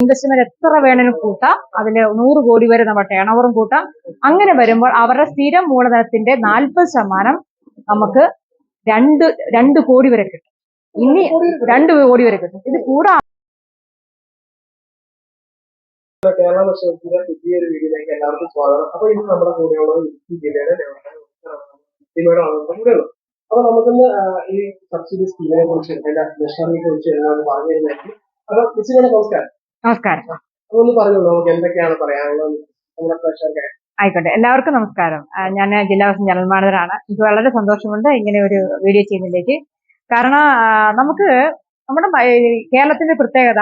Investment എത്ര വേണമെങ്കിലും കൂട്ടാം, അതിൽ 100 കോടി വരെ നമ്മുടെ ടേൺ ഓവറും കൂട്ടാം. അങ്ങനെ വരുമ്പോൾ അവരുടെ സ്ഥിരം മൂലധനത്തിന്റെ 40% നമുക്ക് 2 കോടി വരെ കിട്ടും. ഇനി 2 കോടി വരെ കിട്ടും. ഇത് കൂടാതെ കേരള വർഷത്തിന്റെ പുതിയൊരു വീഡിയോയിലേക്ക് എല്ലാവർക്കും സ്വാഗതം. അപ്പൊ ഇന്ന് നമ്മുടെ കൂടെയുള്ളത് ഇടുക്കി ജില്ലയുടെ കൂടെയുള്ളത്. അപ്പൊ നമുക്കിന്ന് ഈ സബ്സിഡി സ്കീമിനെ കുറിച്ച് അതിന്റെ മെഷറിനെ കുറിച്ച് എല്ലാം പറഞ്ഞു തരുന്നതായിരിക്കും. അപ്പൊ മിസ്സിനോട് നമസ്കാരം. നമസ്കാരം. അപ്പൊ ഒന്ന് പറഞ്ഞോളൂ, നമുക്ക് എന്തൊക്കെയാണ് പറയാനുള്ളത് നമ്മുടെ പ്രേക്ഷകർക്ക്. ആയിക്കോട്ടെ, എല്ലാവർക്കും നമസ്കാരം. ഞാൻ ജില്ലാ ജനറൽ മാനേജറാണ്. എനിക്ക് വളരെ സന്തോഷമുണ്ട് ഇങ്ങനെ ഒരു വീഡിയോ ചെയ്യുന്നതിലേക്ക്. കാരണം നമുക്ക് നമ്മുടെ കേരളത്തിന്റെ പ്രത്യേകത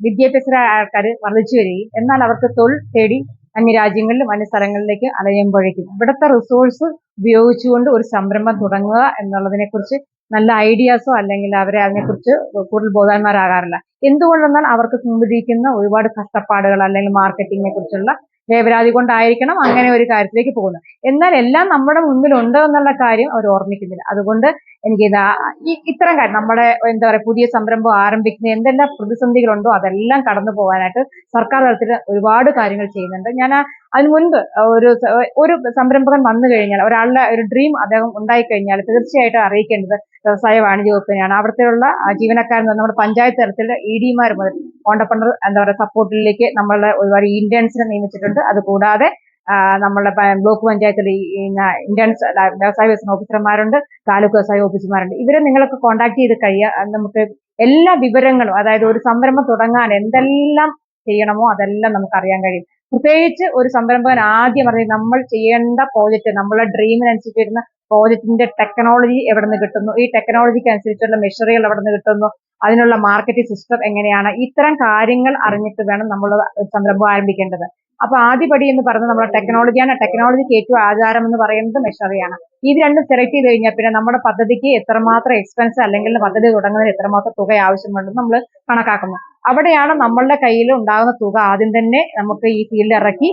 വിദ്യാഭ്യാസ ആൾക്കാർ വർദ്ധിച്ചു വരികയും എന്നാൽ അവർക്ക് തൊഴിൽ തേടി അന്യരാജ്യങ്ങളിലും അന്യ സ്ഥലങ്ങളിലേക്ക് അലയുമ്പോഴേക്കും ഇവിടുത്തെ റിസോഴ്സ് ഉപയോഗിച്ചുകൊണ്ട് ഒരു സംരംഭം തുടങ്ങുക എന്നുള്ളതിനെ കുറിച്ച് നല്ല ഐഡിയാസോ അല്ലെങ്കിൽ അവരെ അതിനെക്കുറിച്ച് കൂടുതൽ ബോധവാന്മാരാകാറില്ല. എന്തുകൊണ്ടെന്നാൽ അവർക്ക് മുമ്പിരിക്കുന്ന ഒരുപാട് കഷ്ടപ്പാടുകൾ അല്ലെങ്കിൽ മാർക്കറ്റിങ്ങിനെ കുറിച്ചുള്ള വേവലാതി കൊണ്ടായിരിക്കണം അങ്ങനെ ഒരു കാര്യത്തിലേക്ക് പോകുന്നത്. എന്നാൽ എല്ലാം നമ്മുടെ മുന്നിലുണ്ട് എന്നുള്ള കാര്യം അവർ ഓർമ്മിക്കുന്നില്ല. അതുകൊണ്ട് എനിക്ക് ഇത്തരം കാര്യം നമ്മുടെ എന്താ പറയുക പുതിയ സംരംഭം ആരംഭിക്കുന്ന എന്തെല്ലാം പ്രതിസന്ധികളുണ്ടോ അതെല്ലാം കടന്നു പോകാനായിട്ട് സർക്കാർ തലത്തിൽ ഒരുപാട് കാര്യങ്ങൾ ചെയ്യുന്നുണ്ട്. ഞാൻ അതിന് മുൻപ് ഒരു സംരംഭകൻ വന്നു കഴിഞ്ഞാൽ ഒരാളുടെ ഒരു ഡ്രീം അദ്ദേഹം ഉണ്ടായിക്കഴിഞ്ഞാൽ തീർച്ചയായിട്ടും അറിയിക്കേണ്ടത് വ്യവസായ വാണിജ്യ വകുപ്പിനെയാണ്. അവിടുത്തെയുള്ള ജീവനക്കാരെന്ന് പറഞ്ഞാൽ നമ്മുടെ പഞ്ചായത്ത് തലത്തിലുള്ള ED-മാർ മുതൽ ഓണ്ടർപ്രണർ എന്താ പറയുക സപ്പോർട്ടിലേക്ക് നമ്മളെ ഒരുപാട് ഇന്റേൺസിനെ നിയമിച്ചിട്ടുണ്ട്. അതുകൂടാതെ നമ്മളുടെ ബ്ലോക്ക് പഞ്ചായത്തിൽ ഇന്റേൺസ് വ്യവസായ വികസന ഓഫീസർമാരുണ്ട്, താലൂക്ക് വ്യവസായ ഓഫീസർമാരുണ്ട്. ഇവരെ നിങ്ങളൊക്കെ കോൺടാക്ട് ചെയ്ത് നമുക്ക് എല്ലാ വിവരങ്ങളും, അതായത് ഒരു സംരംഭം തുടങ്ങാൻ എന്തെല്ലാം ചെയ്യണമോ അതെല്ലാം നമുക്ക് അറിയാൻ കഴിയും. പ്രത്യേകിച്ച് ഒരു സംരംഭകൻ ആദ്യം പറഞ്ഞത് നമ്മൾ ചെയ്യേണ്ട പ്രോജക്റ്റ്, നമ്മളെ ഡ്രീമിനനുസരിച്ച് വരുന്ന പ്രോജക്റ്റിന്റെ ടെക്നോളജി എവിടെ നിന്ന് കിട്ടുന്നു, ഈ ടെക്നോളജിക്ക് അനുസരിച്ചുള്ള മെഷറികൾ എവിടെ നിന്ന് കിട്ടുന്നു, അതിനുള്ള മാർക്കറ്റിംഗ് സിസ്റ്റം എങ്ങനെയാണ്, ഇത്തരം കാര്യങ്ങൾ അറിഞ്ഞിട്ട് വേണം നമ്മൾ സംരംഭം ആരംഭിക്കേണ്ടത്. അപ്പൊ ആദ്യപടി എന്ന് പറയുന്നത് നമ്മുടെ ടെക്നോളജിയാണ്. ടെക്നോളജിക്ക് ഏറ്റവും ആധാരം എന്ന് പറയുന്നത് മെഷറിയാണ്. ഇത് രണ്ടും സെലക്ട് ചെയ്ത് കഴിഞ്ഞാൽ പിന്നെ നമ്മുടെ പദ്ധതിക്ക് എത്രമാത്രം എക്സ്പെൻസ് അല്ലെങ്കിൽ പദ്ധതി തുടങ്ങുന്നതിന് എത്രമാത്രം തുക ആവശ്യമുണ്ടെന്ന് നമ്മൾ കണക്കാക്കുന്നു. അവിടെയാണ് നമ്മളുടെ കയ്യിൽ ഉണ്ടാകുന്ന തുക ആദ്യം തന്നെ നമുക്ക് ഈ ഫീൽഡിൽ ഇറക്കി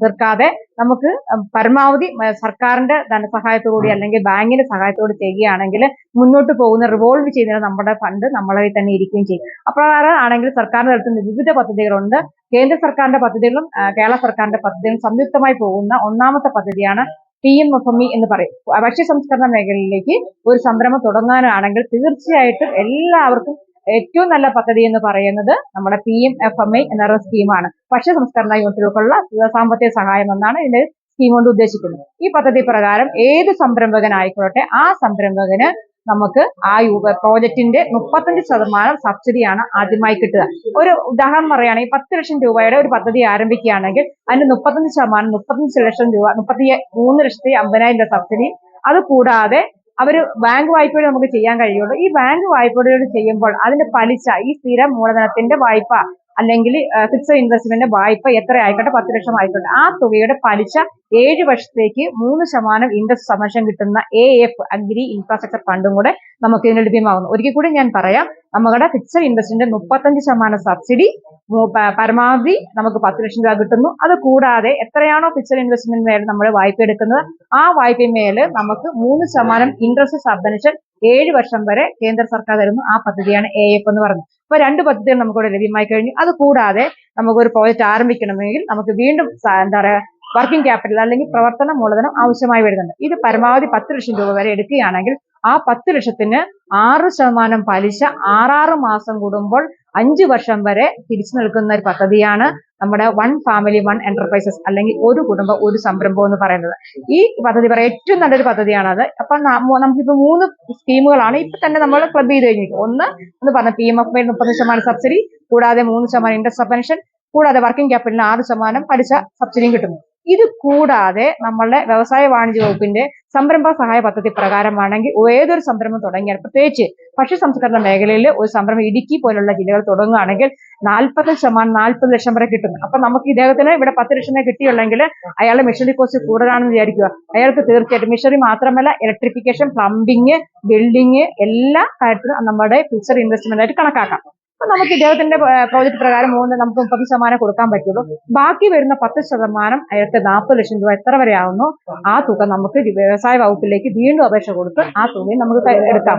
തീർക്കാതെ നമുക്ക് പരമാവധി സർക്കാരിന്റെ ധനസഹായത്തോടുകൂടി അല്ലെങ്കിൽ ബാങ്കിന്റെ സഹായത്തോട് ചെയ്യുകയാണെങ്കിൽ മുന്നോട്ട് പോകുന്ന റിവോൾവ് ചെയ്യുന്ന നമ്മുടെ ഫണ്ട് നമ്മളെ തന്നെ ഇരിക്കുകയും ചെയ്യും. അപ്രകാരം ആണെങ്കിൽ സർക്കാരിന്റെ തലത്തിൽ വിവിധ പദ്ധതികളുണ്ട്. കേന്ദ്ര സർക്കാരിന്റെ പദ്ധതികളും കേരള സർക്കാരിന്റെ പദ്ധതികളും സംയുക്തമായി പോകുന്ന ഒന്നാമത്തെ പദ്ധതിയാണ് PMFME എന്ന് പറയും. ഭക്ഷ്യ സംസ്കരണ മേഖലയിലേക്ക് ഒരു സംരംഭം തുടങ്ങാനാണെങ്കിൽ തീർച്ചയായിട്ടും എല്ലാവർക്കും ഏറ്റവും നല്ല പദ്ധതി എന്ന് പറയുന്നത് നമ്മുടെ PMFME എന്ന സ്കീമാണ്. ഭക്ഷ്യ സംസ്കരണ യൂണിറ്റുകൾക്കുള്ള സാമ്പത്തിക സഹായം എന്നാണ് ഇതിന്റെ സ്കീം കൊണ്ട് ഉദ്ദേശിക്കുന്നത്. ഈ പദ്ധതി പ്രകാരം ഏത് സംരംഭകനായിക്കോട്ടെ ആ സംരംഭകന് നമുക്ക് ആ പ്രോജക്റ്റിന്റെ 35% സബ്സിഡിയാണ് ആദ്യമായി കിട്ടുക. ഒരു ഉദാഹരണം പറയുകയാണെങ്കിൽ 10 ലക്ഷം രൂപയുടെ ഒരു പദ്ധതി ആരംഭിക്കുകയാണെങ്കിൽ അതിന് 35% 35 ലക്ഷം രൂപ 33,50,000 രൂപ സബ്സിഡി. അത് കൂടാതെ അവര് ബാങ്ക് വായ്പയോടെ നമുക്ക് ചെയ്യാൻ കഴിയുള്ളൂ. ഈ ബാങ്ക് വായ്പയോടെ ചെയ്യുമ്പോൾ അതിന്റെ പലിശ ഈ സ്ഥിര മൂലധനത്തിന്റെ വായ്പ അല്ലെങ്കിൽ ഫിക്സഡ് ഇൻവെസ്റ്റ്മെന്റ് വായ്പ എത്ര ആയിക്കോട്ടെ 10 ലക്ഷം ആയിക്കോട്ടെ ആ തുകയുടെ പലിശ 7 വർഷത്തേക്ക് 3% ഇൻട്രസ്റ്റ് സബ്വെൻഷൻ കിട്ടുന്ന AF അഗ്രി ഇൻഫ്രാസ്ട്രക്ചർ ഫണ്ടും കൂടെ നമുക്ക് ഇതിന് ലഭ്യമാകുന്നു. ഒരിക്കൽ കൂടി ഞാൻ പറയാം, നമ്മുടെ ഫിക്സഡ് ഇൻവെസ്റ്റ്മെന്റ് 35% സബ്സിഡി, പരമാവധി നമുക്ക് 10 ലക്ഷം രൂപ കിട്ടുന്നു. അത് കൂടാതെ എത്രയാണോ ഫിക്സഡ് ഇൻവെസ്റ്റ്മെന്റ് മേൽ നമ്മൾ വായ്പ എടുക്കുന്നത് ആ വായ്പമേല് നമുക്ക് 3% ഇൻട്രസ്റ്റ് സബ്വെൻഷൻ 7 വർഷം വരെ കേന്ദ്ര സർക്കാർ തരുന്നു. ആ പദ്ധതിയാണ് AF എന്ന് പറയുന്നത്. അപ്പൊ 2 പദ്ധതികൾ നമുക്കിവിടെ ലഭ്യമായി കഴിഞ്ഞു. അത് കൂടാതെ നമുക്കൊരു പ്രോജക്റ്റ് ആരംഭിക്കണമെങ്കിൽ നമുക്ക് വീണ്ടും എന്താ പറയുക വർക്കിംഗ് ക്യാപിറ്റൽ അല്ലെങ്കിൽ പ്രവർത്തന മൂലധനം ആവശ്യമായി വരുന്നുണ്ട്. ഇത് പരമാവധി 10 ലക്ഷം രൂപ വരെ എടുക്കുകയാണെങ്കിൽ ആ 10 ലക്ഷത്തിന് 6% പലിശ 6 മാസം കൂടുമ്പോൾ 5 വർഷം വരെ തിരിച്ചു നിൽക്കുന്ന ഒരു പദ്ധതിയാണ് നമ്മുടെ വൺ ഫാമിലി വൺ എന്റർപ്രൈസസ് അല്ലെങ്കിൽ ഒരു കുടുംബം ഒരു സംരംഭം എന്ന് പറയുന്നത്. ഈ പദ്ധതി പറയാം ഏറ്റവും നല്ലൊരു പദ്ധതിയാണത്. അപ്പൊ നമുക്കിപ്പോ 3 സ്കീമുകളാണ് ഇപ്പൊ തന്നെ നമ്മൾ ക്ലബ് ചെയ്ത് കഴിഞ്ഞിരിക്കും. ഒന്ന് പറഞ്ഞ PMFME 30% സബ്സിഡി, കൂടാതെ 3% ഇൻട്രസ്റ്റ് സബ്വെൻഷൻ, കൂടാതെ വർക്കിംഗ് ക്യാപിറ്റലിന് 6% പലിശ സബ്സിഡിയും കിട്ടുന്നു. ഇത് കൂടാതെ നമ്മളുടെ വ്യവസായ വാണിജ്യ വകുപ്പിന്റെ സംരംഭ സഹായ പദ്ധതി പ്രകാരമാണെങ്കിൽ ഏതൊരു സംരംഭം തുടങ്ങിയാൽ പ്രത്യേകിച്ച് ഭക്ഷ്യ സംസ്കരണ മേഖലയിൽ ഒരു സംരംഭം ഇടുക്കി പോലുള്ള ജില്ലകൾ തുടങ്ങുകയാണെങ്കിൽ 40% ലക്ഷം വരെ കിട്ടുന്നു. അപ്പൊ നമുക്ക് ഇദ്ദേഹത്തിന് ഇവിടെ 10 ലക്ഷം കിട്ടിയുള്ളെങ്കിൽ അയാളുടെ മെഷീനറി കോസ്റ്റ് കൂടുതലാണെന്ന് വിചാരിക്കുക. അയാൾക്ക് തീർച്ചയായിട്ടും മെഷീനറി മാത്രമല്ല ഇലക്ട്രിഫിക്കേഷൻ, പ്ലംബിങ്, ബിൽഡിങ് എല്ലാ കാര്യത്തിലും നമ്മുടെ ഫിക്സഡ് ഇൻവെസ്റ്റ്മെന്റ് ആയിട്ട് കണക്കാക്കാം. അപ്പൊ നമുക്ക് ഇദ്ദേഹത്തിന്റെ പ്രോജക്ട് പ്രകാരം നമുക്ക് 30% കൊടുക്കാൻ പറ്റുള്ളൂ. ബാക്കി വരുന്ന 10% അയാൾക്ക് 40 ലക്ഷം രൂപ എത്ര വരെ ആവുന്നു ആ തുക നമുക്ക് വ്യവസായ വകുപ്പിലേക്ക് വീണ്ടും അപേക്ഷ കൊടുത്ത് ആ തുകയും നമുക്ക് എടുക്കാം,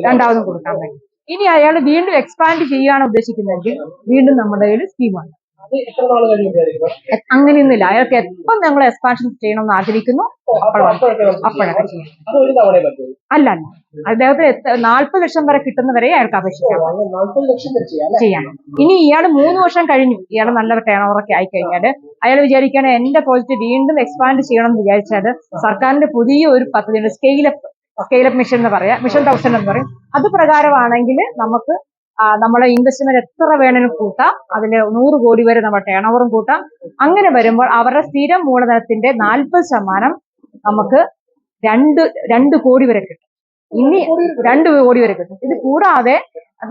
രണ്ടാമതും കൊടുക്കാൻ പറ്റും. ഇനി അയാൾ വീണ്ടും എക്സ്പാൻഡ് ചെയ്യുകയാണ് ഉദ്ദേശിക്കുന്നതെങ്കിൽ വീണ്ടും നമ്മുടെ കയ്യിൽ സ്കീമാണ്. അത് എത്ര നാൾ കഴിയുമ്പോഴായിരിക്കും? അങ്ങനെയൊന്നുമില്ല. അയാൾക്ക് എപ്പം ഞങ്ങൾ എക്സ്പാൻഷൻ ചെയ്യണമെന്ന് ആഗ്രഹിക്കുന്നു അപ്പോഴൊക്കെ ചെയ്യും. അത് ഒരു തവണ പറ്റും. അല്ല അദ്ദേഹത്തിന് 40 ലക്ഷം വരെ കിട്ടുന്നവരെ അയാൾക്ക് അപേക്ഷിക്കാം 40 ലക്ഷം വരെ ചെയ്യാം. ഇനി ഇയാൾ 3 വർഷം കഴിഞ്ഞു, ഇയാൾ നല്ല ടേൺ ഓവറൊക്കെ ആയിക്കഴിഞ്ഞാൽ അയാൾ വിചാരിക്കുകയാണ് എന്റെ പ്രോജക്റ്റ് വീണ്ടും എക്സ്പാൻഡ് ചെയ്യണം എന്ന് വിചാരിച്ചാൽ സർക്കാരിന്റെ പുതിയ ഒരു പദ്ധതിയുണ്ട്, സ്കെയിലപ്പ് മിഷൻ എന്ന് പറയാം, മിഷൻ 1000 എന്ന് പറയും. അത് പ്രകാരമാണെങ്കിൽ നമുക്ക് നമ്മളെ ഇൻവെസ്റ്റ്മെന്റ് എത്ര വേണമെങ്കിലും കൂട്ടാം, അതിൽ 100 കോടി വരെ നമ്മുടെ ടേൺ ഓവറും കൂട്ടാം. അങ്ങനെ വരുമ്പോൾ അവരുടെ സ്ഥിരം മൂലധനത്തിന്റെ 40% നമുക്ക് 2 കോടി വരെ കിട്ടും. ഇനി 2 കോടി വരെ കിട്ടും. ഇത് കൂടാതെ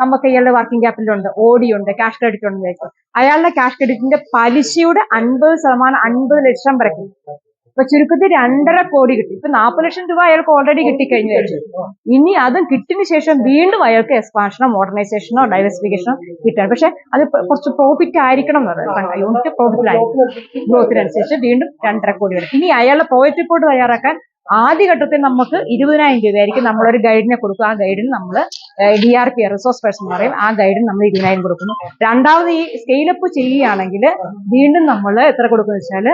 നമുക്ക് ഇയാളുടെ വർക്കിംഗ് ക്യാപിറ്റൽ ഉണ്ട്, ഓഡി ഉണ്ട്, ക്യാഷ് ക്രെഡിറ്റ് ഉണ്ട്. അയാളുടെ ക്യാഷ് ക്രെഡിറ്റിന്റെ പലിശയുടെ 50% 50 ലക്ഷം വരെ കിട്ടും. ഇപ്പൊ ചുരുക്കത്തിൽ 2.5 കോടി കിട്ടി. ഇപ്പൊ 40 ലക്ഷം രൂപ അയാൾക്ക് ഓൾറെഡി കിട്ടിക്കഴിഞ്ഞു. ഇനി അതും കിട്ടിയതിനു ശേഷം വീണ്ടും അയാൾക്ക് എക്സ്പാൻഷനോ മോഡേണൈസേഷനോ ഡൈവേഴ്സിഫിക്കേഷനോ കിട്ടണം. പക്ഷെ അത് കുറച്ച് പ്രോഫിറ്റ് ആയിരിക്കണം എന്നത് യൂണിറ്റ് പ്രോഫിറ്റിലായിരിക്കും. ഗ്രോത്തിനനുസരിച്ച് വീണ്ടും 2.5 കോടി വരും. ഇനി അയാളുടെ പ്രോജക്റ്റ് റിപ്പോർട്ട് തയ്യാറാക്കാൻ ആദ്യഘട്ടത്തിൽ നമുക്ക് 20,000 രൂപയായിരിക്കും നമ്മളൊരു ഗൈഡിനെ കൊടുക്കും. ആ ഗൈഡിന് നമ്മൾ DRP റിസോഴ്സ് പേഴ്സൺ എന്ന് പറയും, ആ ഗൈഡിന് നമ്മൾ 20,000 കൊടുക്കുന്നു. രണ്ടാമത് ഈ സ്കെയിലപ്പ് ചെയ്യുകയാണെങ്കിൽ വീണ്ടും നമ്മൾ എത്ര കൊടുക്കുന്നു വെച്ചാൽ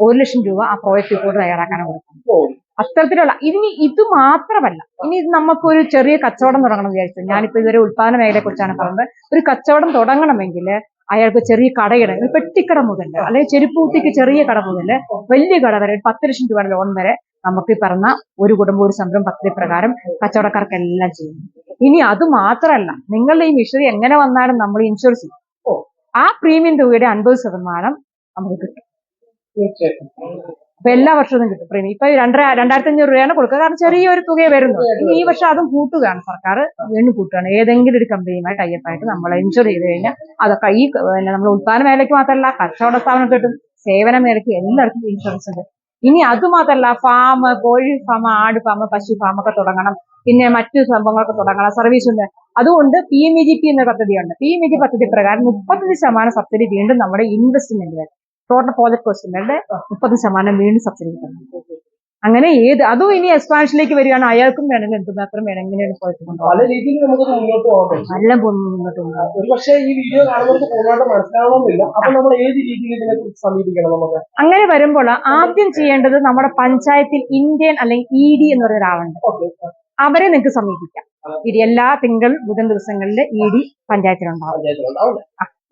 1 ലക്ഷം രൂപ ആ പ്രോജക്റ്റ് റിപ്പോർട്ട് തയ്യാറാക്കാനും കൊടുക്കും. അത്തരത്തിലുള്ള ഇനി ഇത് മാത്രമല്ല, ഇനി നമുക്കൊരു ചെറിയ കച്ചവടം തുടങ്ങണം വിചാരിച്ചു. ഞാനിപ്പോ ഇതൊരു ഉത്പാദന മേഖലയെ കുറിച്ചാണ് പറയുന്നത്. ഒരു കച്ചവടം തുടങ്ങണമെങ്കിൽ അയാൾക്ക് ചെറിയ കടയിടം, ഒരു പെട്ടിക്കട മുതൽ അല്ലെങ്കിൽ ചെരുപ്പൂത്തിക്ക് ചെറിയ കട മുതൽ വലിയ കട വരെ 10 ലക്ഷം രൂപയുടെ ലോൺ വരെ നമുക്ക് ഈ പറഞ്ഞ ഒരു കുടുംബം ഒരു സംരംഭം പദ്ധതി പ്രകാരം കച്ചവടക്കാർക്കെല്ലാം ചെയ്യും. ഇനി അത് മാത്രമല്ല, നിങ്ങളുടെ ഈ മിഷനറി എങ്ങനെ വന്നാലും നമ്മൾ ഇൻഷുറൻസ് ചെയ്യും. ആ പ്രീമിയം തുകയുടെ 50% നമുക്ക് കിട്ടും. അപ്പൊ എല്ലാ വർഷവും കിട്ടും പ്രീമിയം. ഇപ്പൊ 2,500 രൂപയാണ് കൊടുക്കുക, കാരണം ചെറിയൊരു തുകയെ വരുന്നു. ഇനി ഈ വർഷം അതും കൂട്ടുകയാണ്, സർക്കാർ വീണ്ടും കൂട്ടുകയാണ്. ഏതെങ്കിലും ഒരു കമ്പനിയുമായി ടൈപ്പായിട്ട് നമ്മൾ ഇൻഷുർ ചെയ്ത് കഴിഞ്ഞാൽ അതൊക്കെ ഈ നമ്മൾ ഉത്പാദന മേഖലയ്ക്ക് മാത്രമല്ല, കച്ചവട സ്ഥാപനം കിട്ടും, സേവന മേഖലയ്ക്ക് എല്ലാവർക്കും ഇൻഷുറൻസ് ഉണ്ട്. ഇനി അതുമാത്രമല്ല, ഫാം, കോഴി ഫാം, ആട് ഫാം, പശു ഫാം ഒക്കെ തുടങ്ങണം, പിന്നെ മറ്റു സംഭവങ്ങളൊക്കെ തുടങ്ങണം, സർവീസ് ഉണ്ട്. അതുകൊണ്ട് PMEGP എന്ന പദ്ധതിയുണ്ട്. PMEGP പദ്ധതി പ്രകാരം 30% സബ്സിഡി വീണ്ടും നമ്മുടെ ഇൻവെസ്റ്റ്മെന്റ് വരും. ടോട്ടൽ പ്രോജക്ട് കോസ്റ്റിന്റെ 30% വീണ്ടും സബ്സിഡി കിട്ടും. അങ്ങനെ അതും ഇനി എക്സ്പാൻഷനിലേക്ക് വരികയാണ്. അയാൾക്കും വേണമെങ്കിൽ എന്തുമാത്രം വേണമെങ്കിലും പ്രോജക്ട് കൊണ്ടുപോകാം. പല രീതിയിൽ നമുക്ക് മുന്നോട്ട് പോകാൻ നല്ല മുന്നോട്ട് കൊണ്ടുപോകാം. ഒരു പക്ഷേ ഈ വീഡിയോ കാണുന്നവർക്ക് പൂർണ്ണമായിട്ട് മനസ്സിലാവണമെന്നില്ല. അപ്പൊ നമ്മൾ ഏത് രീതിയിൽ ഇതിനെ കുറിച്ച് സമീപിക്കണം? നമുക്ക് അങ്ങനെ വരുമ്പോൾ ആദ്യം ചെയ്യേണ്ടത് നമ്മുടെ പഞ്ചായത്തിൽ ഇന്ത്യൻ അല്ലെങ്കിൽ ED എന്ന് പറയുന്ന ഒരാളുണ്ട്, അവരെ നിങ്ങൾക്ക് സമീപിക്കാം. എല്ലാ തിങ്കൾ ബുധൻ ദിവസങ്ങളിൽ ED പഞ്ചായത്തിലുണ്ടാവും.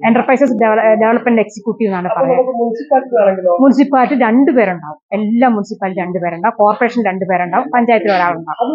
എന്റർപ്രൈസസ് ഡെവലപ്മെന്റ് എക്സിക്യൂട്ടീവ് എന്നാണ് പറയുന്നത്. മുനിസിപ്പാലിറ്റി 2 പേരുണ്ടാവും. എല്ലാ മുനിസിപ്പാലിറ്റി 2 പേരുണ്ടാവും, കോർപ്പറേഷൻ 2 പേരുണ്ടാവും, പഞ്ചായത്തിൽ ഒരാളുണ്ടാവും.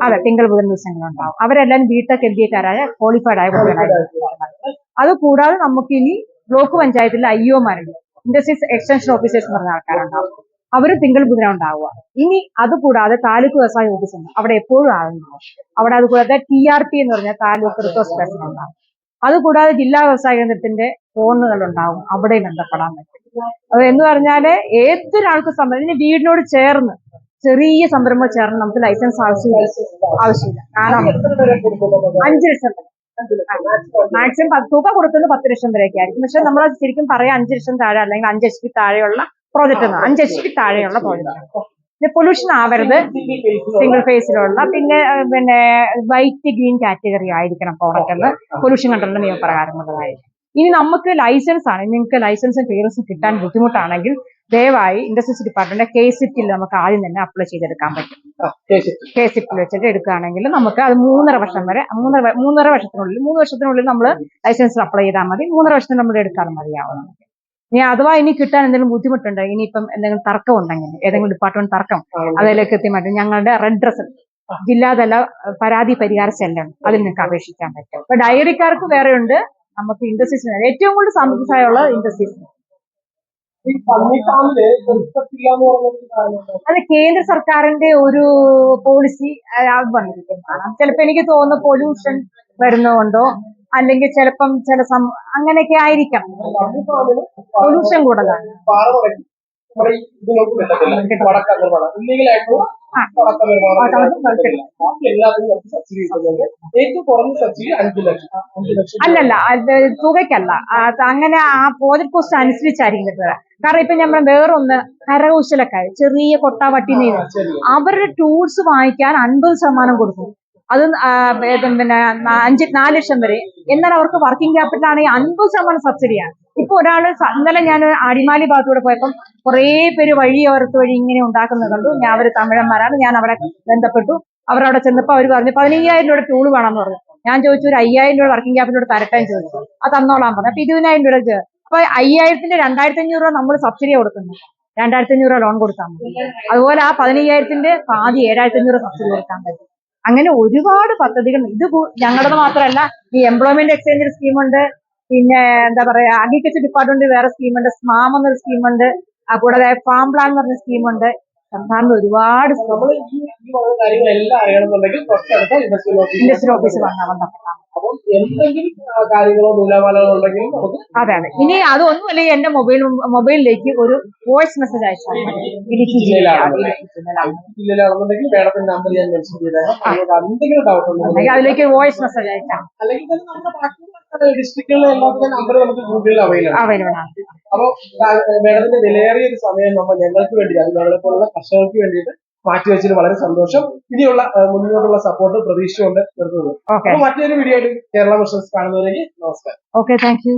അതെ, തിങ്കൾ ബുധൻ ദിവസങ്ങളുണ്ടാവും. അവരെല്ലാം BTech MBAക്കാരായ ക്വാളിഫൈഡ് ആയ കുട്ടികളായിരിക്കും. അത് കൂടാതെ നമുക്ക് ഇനി ബ്ലോക്ക് പഞ്ചായത്തിലെ IOമാരുണ്ട്, ഇൻഡസ്ട്രീസ് എക്സ്റ്റൻഷൻ ഓഫീസേഴ്സ് എന്ന് പറഞ്ഞ ആൾക്കാരുണ്ടാവും. അവര് തിങ്കൾ ബുധന ഉണ്ടാവുക. ഇനി അതുകൂടാതെ താലൂക്ക് വ്യവസായ ഓഫീസ് ഉണ്ട്, അവിടെ എപ്പോഴും ആളുണ്ടാവും. അവിടെ അതുകൂടാതെ TRP എന്ന് പറഞ്ഞ താലൂക്ക് റിസോഴ്സ് പേഴ്സൺ ഉണ്ടാവും. അതുകൂടാതെ ജില്ലാ വ്യവസായ കേന്ദ്രത്തിന്റെ ഫോണുകൾ ഉണ്ടാവും, അവിടെ ബന്ധപ്പെടാൻ പറ്റും. അത് എന്ന് പറഞ്ഞാല് ഏതൊരാൾക്ക് ഇനി വീടിനോട് ചേർന്ന് ചെറിയ സംരംഭം ചേർന്ന് നമുക്ക് ലൈസൻസ് ആവശ്യമില്ല. കാരണം 5 ലക്ഷം മാക്സിമം തുക കൊടുക്കുന്നത് 10 ലക്ഷം വരെയൊക്കെ ആയിരിക്കും. പക്ഷെ നമ്മൾ ശരിക്കും പറയാം 5 ലക്ഷം താഴെ അല്ലെങ്കിൽ 5 HP താഴെയുള്ള പ്രോജക്റ്റ് എന്നാണ്. 5 HP താഴെയുള്ള പ്രോജക്റ്റ്. പിന്നെ പൊല്യൂഷൻ ആവരുത്, സിംഗിൾ ഫേസിലുള്ള, പിന്നെ വൈറ്റ് ഗ്രീൻ കാറ്റഗറി ആയിരിക്കണം പ്രോഡക്റ്റ്, പൊല്യൂഷൻ കൺട്രോളിന്റെ നിയമപ്രകാരമുള്ളതായിരിക്കും. ഇനി നമുക്ക് ലൈസൻസ് ആണ്, നിങ്ങൾക്ക് ലൈസൻസും ക്ലിയറൻസും കിട്ടാൻ ബുദ്ധിമുട്ടാണെങ്കിൽ ദയവായി ഇൻഡസ്ട്രീസ് ഡിപ്പാർട്ട്മെന്റ് KCPയിൽ നമുക്ക് ആദ്യം തന്നെ അപ്ലൈ ചെയ്തെടുക്കാൻ പറ്റും. KCPയിൽ വെച്ചിട്ട് എടുക്കുകയാണെങ്കിൽ നമുക്ക് അത് 3.5 വർഷം വരെ 3.5 വർഷത്തിനുള്ളിൽ നമ്മൾ ലൈസൻസിന് അപ്ലൈ ചെയ്താൽ മതി. 3.5 വർഷത്തിന് നമ്മൾ എടുക്കാൻ മതിയാവും. ഇനി അഥവാ ഇനി കിട്ടാൻ എന്തെങ്കിലും ബുദ്ധിമുട്ടുണ്ട്, ഇനിയിപ്പം എന്തെങ്കിലും തർക്കം ഉണ്ടെങ്കിൽ, ഏതെങ്കിലും ഡിപ്പാർട്ട്മെന്റ് തർക്കം, അതിലേക്ക് എത്തിമാറ്റും ഞങ്ങളുടെ റെഡ് ഡ്രസ് ജില്ലാതല പരാതി പരിഹാര സെല്ലുണ്ട്, അതിൽ നിങ്ങൾക്ക് അപേക്ഷിക്കാൻ പറ്റും. ഇപ്പൊ ഡയറിക്കാർക്ക് വേറെ ഉണ്ട്, നമുക്ക് ഇൻഡസ്ട്രീസ് ഏറ്റവും കൂടുതൽ സാമ്പത്തികമായുള്ള ഇൻഡസ്ട്രീസ്. അത് കേന്ദ്ര സർക്കാരിന്റെ ഒരു പോളിസി വന്നിരിക്കുന്നതാണ്. ചിലപ്പോ എനിക്ക് തോന്നുന്നു പൊല്യൂഷൻ വരുന്നതുകൊണ്ടോ അല്ലെങ്കിൽ ചിലപ്പം അങ്ങനെയൊക്കെ ആയിരിക്കാം, പൊല്യൂഷൻ കൂടുതലാണ്. അല്ലല്ല, തുകയ്ക്കല്ല, അങ്ങനെ ആ പ്രോജക്ട് കോസ്റ്റ് അനുസരിച്ചായിരിക്കും കിട്ടുക. കാരണം ഇപ്പൊ നമ്മൾ വേറൊന്ന് കരകൗശലക്കാർ ചെറിയ കൊട്ടാവട്ടി അവരുടെ ടൂൾസ് വാങ്ങിക്കാൻ 50% കൊടുക്കും. അത് പിന്നെ 4 ലക്ഷം വരെ. എന്നാൽ അവർക്ക് വർക്കിംഗ് ക്യാപിറ്റൽ ആണെങ്കിൽ 50% സബ്സിഡിയാണ്. ഇപ്പൊ ഒരാള് ഇന്നലെ ഞാൻ അടിമാലി ഭാഗത്തൂടെ പോയപ്പം കുറെ പേര് വഴിയോരത്ത് വഴി ഇങ്ങനെ ഉണ്ടാക്കുന്നത് കണ്ടു. ഞാൻ അവര് തമിഴന്മാരാണ്. ഞാൻ അവിടെ ബന്ധപ്പെട്ടു. അവരവിടെ ചെന്നപ്പോ അവർ പറഞ്ഞു 15,000 രൂപയുടെ ടൂള് വേണമെന്ന് പറഞ്ഞു. ഞാൻ ചോദിച്ചു ഒരു 5,000 രൂപ വർക്കിംഗ് ക്യാപിറ്റലോട് തരട്ടെ ചോദിച്ചു. അത് തന്നോളാൻ പറഞ്ഞു. അപ്പൊ 20,000 രൂപ. അപ്പൊ 5,000-ന്റെ 2,500 രൂപ നമ്മൾ സബ്സിഡി കൊടുക്കുന്നു. 2,500 രൂപ ലോൺ കൊടുക്കാൻ മതി. അതുപോലെ ആ 15,000-ന്റെ പാതി 7,500 സബ്സിഡി കൊടുക്കാൻ പറ്റും. അങ്ങനെ ഒരുപാട് പദ്ധതികൾ. ഇത് ഞങ്ങളുടെ മാത്രമല്ല, ഈ എംപ്ലോയ്മെന്റ് എക്സ്ചേഞ്ച് സ്കീമുണ്ട്. പിന്നെ എന്താ പറയാ, അഗ്രികൾച്ചർ ഡിപ്പാർട്ട്മെന്റ് വേറെ സ്കീമുണ്ട്. സ്മാം എന്നൊരു സ്കീമുണ്ട്. കൂടാതെ ഫാം പ്ലാൻ എന്ന് പറഞ്ഞ സ്കീമുണ്ട്. സർക്കാരിന്റെ ഒരുപാട് നമ്മൾ ഈ പറഞ്ഞ കാര്യങ്ങളെല്ലാം അറിയണമെന്നുണ്ടെങ്കിൽ തൊട്ടടുത്ത ഇൻഡസ്ട്രിയൽ ഓഫീസ് ബന്ധപ്പെട്ടാണ്. അപ്പം എന്തെങ്കിലും കാര്യങ്ങളോ നൂലാമാലകളോ ഉണ്ടെങ്കിലും നമുക്ക് അതെ. ഇനി അതൊന്നുമല്ല, എന്റെ മൊബൈലിലേക്ക് ഒരു വോയിസ് മെസ്സേജ് അയച്ചാൽ മതി. ഇടുക്കി ജില്ലയിലാണെന്നുണ്ടെങ്കിൽ മേഡത്തിന്റെ നമ്പർ ഞാൻ മെൻഷൻ ചെയ്തേക്കാം. എന്തെങ്കിലും ഡൗട്ട് ഉണ്ടെങ്കിൽ അതിലേക്ക് വോയിസ് മെസ്സേജ് അയക്കാം. അല്ലെങ്കിൽ തന്നെ നമ്മുടെ ബാക്കിയുള്ള ഡിസ്ട്രിക്റ്റുകളിലെ എല്ലാത്തിനും നമ്പർ നമുക്ക് ഗൂഗിളിൽ അവൈലബിൾ ആണ്. അപ്പോൾ മേഡത്തിന്റെ വിലയേറിയ ഒരു സമയം നമ്മൾ ഞങ്ങൾക്ക് വേണ്ടി, അത് ഞങ്ങളെ പോലുള്ള കർഷകർക്ക് വേണ്ടിയിട്ട് മാറ്റിവെച്ചതിൽ വളരെ സന്തോഷം. ഇനിയുള്ള മുന്നോട്ടുള്ള സപ്പോർട്ട് പ്രതീക്ഷിച്ചുകൊണ്ട് നിർത്തുന്നു. മറ്റൊരു വീഡിയോയിൽ കേരള മിഷൻസ് കാണുന്നവരേക്ക് നമസ്കാരം. Okay, thank you.